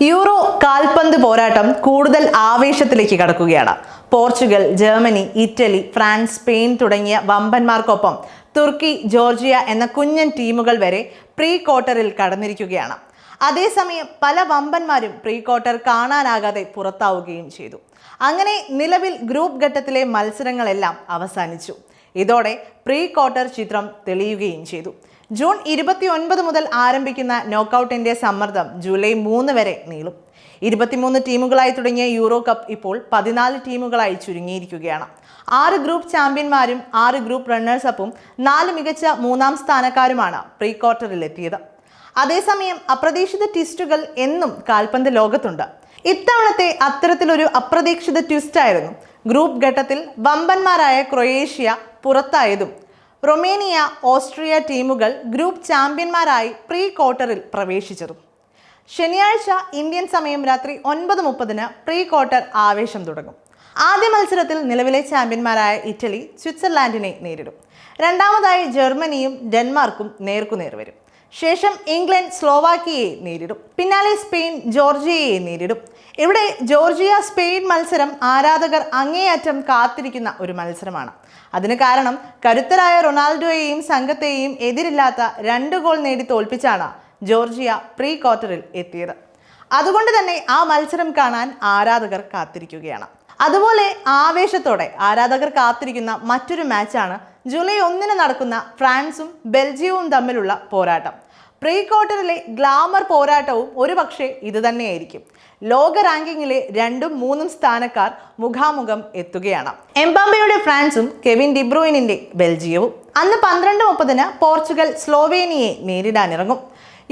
Euro കാൽപന്ത് പോരാട്ടം കൂടുതൽ ആവേശത്തിലേക്ക് കടക്കുകയാണ്. Portugal, Germany, Italy, France, Spain തുടങ്ങിയ വമ്പന്മാർക്കൊപ്പം തുർക്കി, ജോർജിയ എന്ന കുഞ്ഞൻ ടീമുകൾ വരെ പ്രീ ക്വാർട്ടറിൽ കടന്നിരിക്കുകയാണ്. അതേസമയം പല വമ്പന്മാരും പ്രീ ക്വാർട്ടർ കാണാനാകാതെ പുറത്താവുകയും ചെയ്തു. അങ്ങനെ നിലവിൽ ഗ്രൂപ്പ് ഘട്ടത്തിലെ മത്സരങ്ങളെല്ലാം അവസാനിച്ചു. ഇതോടെ പ്രീ ക്വാർട്ടർ ചിത്രം തെളിയുകയും ചെയ്തു. ജൂൺ 29 മുതൽ ആരംഭിക്കുന്ന നോക്കൌട്ടിന്റെ സമ്മർദ്ദം ജൂലൈ 3 വരെ നീളും. 23 ടീമുകളായി തുടങ്ങിയ യൂറോ കപ്പ് ഇപ്പോൾ 14 ടീമുകളായി ചുരുങ്ങിയിരിക്കുകയാണ്. 6 ഗ്രൂപ്പ് ചാമ്പ്യന്മാരും 6 ഗ്രൂപ്പ് റണ്ണേഴ്സ് അപ്പും 4 മികച്ച മൂന്നാം സ്ഥാനക്കാരുമാണ് പ്രീ ക്വാർട്ടറിൽ എത്തിയത്. അതേസമയം അപ്രതീക്ഷിത ട്വിസ്റ്റുകൾ എന്നും കാൽപന്ത് ലോകത്തുണ്ട്. ഇത്തവണത്തെ അത്തരത്തിലൊരു അപ്രതീക്ഷിത ട്വിസ്റ്റായിരുന്നു ഗ്രൂപ്പ് ഘട്ടത്തിൽ വമ്പന്മാരായ ക്രൊയേഷ്യ പുറത്തായതും റൊമേനിയ, ഓസ്ട്രിയ ടീമുകൾ ഗ്രൂപ്പ് ചാമ്പ്യന്മാരായി പ്രീ ക്വാർട്ടറിൽ പ്രവേശിച്ചതും. ശനിയാഴ്ച ഇന്ത്യൻ സമയം രാത്രി 9:30 പ്രീ ക്വാർട്ടർ ആവേശം തുടങ്ങും. ആദ്യ മത്സരത്തിൽ നിലവിലെ ചാമ്പ്യന്മാരായ ഇറ്റലി സ്വിറ്റ്സർലാൻഡിനെ നേരിടും. രണ്ടാമതായി ജർമ്മനിയും ഡെൻമാർക്കും നേർക്കുനേർ വരും. ശേഷം ഇംഗ്ലണ്ട് സ്ലോവാക്കിയയെ നേരിടും. പിന്നാലെ സ്പെയിൻ ജോർജിയയെ നേരിടും. ഇവിടെ ജോർജിയ സ്പെയിൻ മത്സരം ആരാധകർ അങ്ങേയറ്റം കാത്തിരിക്കുന്ന ഒരു മത്സരമാണ്. അതിന് കാരണം കരുത്തരായ റൊണാൾഡോയെയും സംഘത്തെയും എതിരില്ലാത്ത 2 ഗോൾ നേടി തോൽപ്പിച്ചാണ് ജോർജിയ പ്രീ ക്വാർട്ടറിൽ എത്തിയത്. അതുകൊണ്ട് തന്നെ ആ മത്സരം കാണാൻ ആരാധകർ കാത്തിരിക്കുകയാണ്. അതുപോലെ ആവേശത്തോടെ ആരാധകർ കാത്തിരിക്കുന്ന മറ്റൊരു മാച്ചാണ് ജൂലൈ 1 നടക്കുന്ന ഫ്രാൻസും ബെൽജിയവും തമ്മിലുള്ള പോരാട്ടം. പ്രീ ക്വാർട്ടറിലെ ഗ്ലാമർ പോരാട്ടവും ഒരുപക്ഷെ ഇത് തന്നെയായിരിക്കും. ലോക റാങ്കിങ്ങിലെ 2ഉം 3ഉം സ്ഥാനക്കാർ മുഖാമുഖം എത്തുകയാണ്. എംബാപ്പയുടെ ഫ്രാൻസും കെവിൻ ഡിബ്രൂയിനിന്റെ ബെൽജിയവും. അന്ന് 12:30 പോർച്ചുഗൽ സ്ലോവേനിയയെ നേരിടാനിറങ്ങും.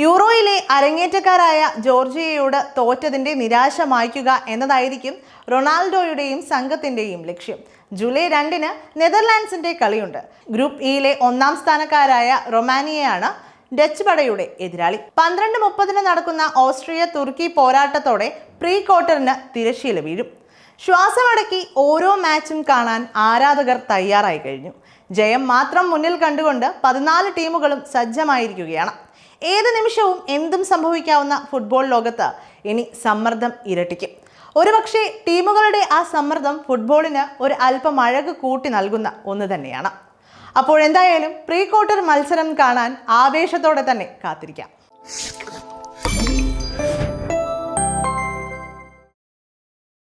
യൂറോയിലെ അരങ്ങേറ്റക്കാരായ ജോർജിയയോട് തോറ്റതിന്റെ നിരാശ മായ്ക്കുക എന്നതായിരിക്കും റൊണാൾഡോയുടെയും സംഘത്തിന്റെയും ലക്ഷ്യം. ജൂലൈ 2 നെതർലാൻഡ്സിന്റെ കളിയുണ്ട്. ഗ്രൂപ്പ് ഇയിലെ 1ാം സ്ഥാനക്കാരായ റൊമാനിയയാണ് ഡച്ച് പടയുടെ എതിരാളി. 12:30 നടക്കുന്ന ഓസ്ട്രിയ തുർക്കി പോരാട്ടത്തോടെ പ്രീ ക്വാർട്ടറിന് തിരശ്ശീല വീഴും. ശ്വാസമടക്കി ഓരോ മാച്ചും കാണാൻ ആരാധകർ തയ്യാറായി കഴിഞ്ഞു. ജയം മാത്രം മുന്നിൽ കണ്ടുകൊണ്ട് 14 ടീമുകളും സജ്ജമായിരിക്കുകയാണ്. ഏത് നിമിഷവും എന്തും സംഭവിക്കാവുന്ന ഫുട്ബോൾ ലോകത്ത് ഇനി സമ്മർദ്ദം ഇരട്ടിക്കും. ഒരുപക്ഷെ ടീമുകളുടെ ആ സമ്മർദ്ദം ഫുട്ബോളിന് ഒരു അല്പം അഴക് കൂട്ടി നൽകുന്ന ഒന്ന് തന്നെയാണ്. അപ്പോൾ എന്തായാലും പ്രീ ക്വാർട്ടർ മത്സരം കാണാൻ ആവേശത്തോടെ തന്നെ കാത്തിരിക്കാം.